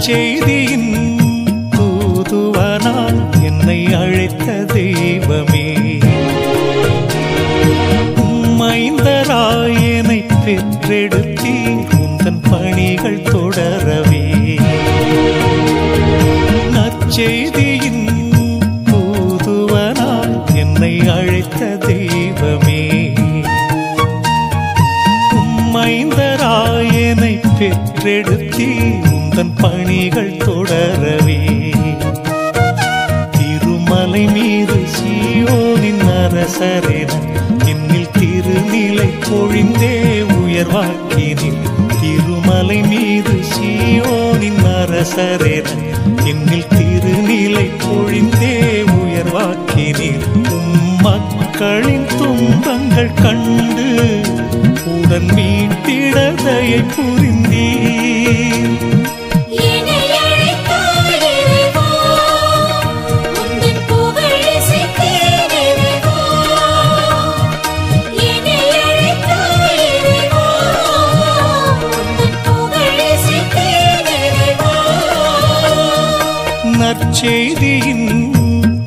நற்செய்தியின் தூதுவனாய் என்னை அழைத்த தெய்வமே, உம்மைந்தராய் என்னை பெற்றெடுத்தீர் உந்தன் பணிகள் தொடரவே. நற்செய்தியின் தூதுவனாய் என்னை அழைத்த தெய்வமே, உம்மைந்தராய் என்னை பெற்றெடுத்தீர் உந்தன் பணிகள் தொடரவே. திருமலை மீது சீயோனின் அரசரென என்னில் திருநிலை பொழிந்தே உயர்வாக்கினீர். திருமலை மீது சீயோனின் அரசரென என்னில் திருநிலை பொழிந்தே உயர்வாக்கினீர். மக்களின் துன்பங்கள் கண்டு உடன் மீட்டிட தயை புரிந்தீர். நற்செய்தியின்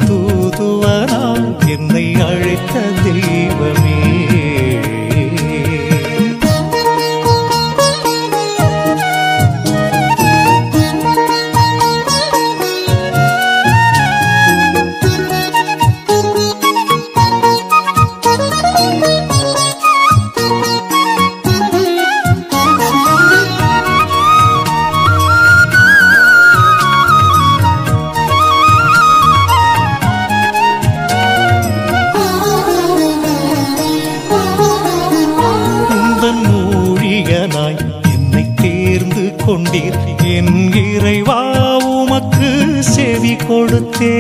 தூதுவனாய் என்னை அழைத்த தெய்வமே, என்னை தேர்ந்து கொண்டீர் என் இறைவா, உமக்கு செவி கொடுத்தே.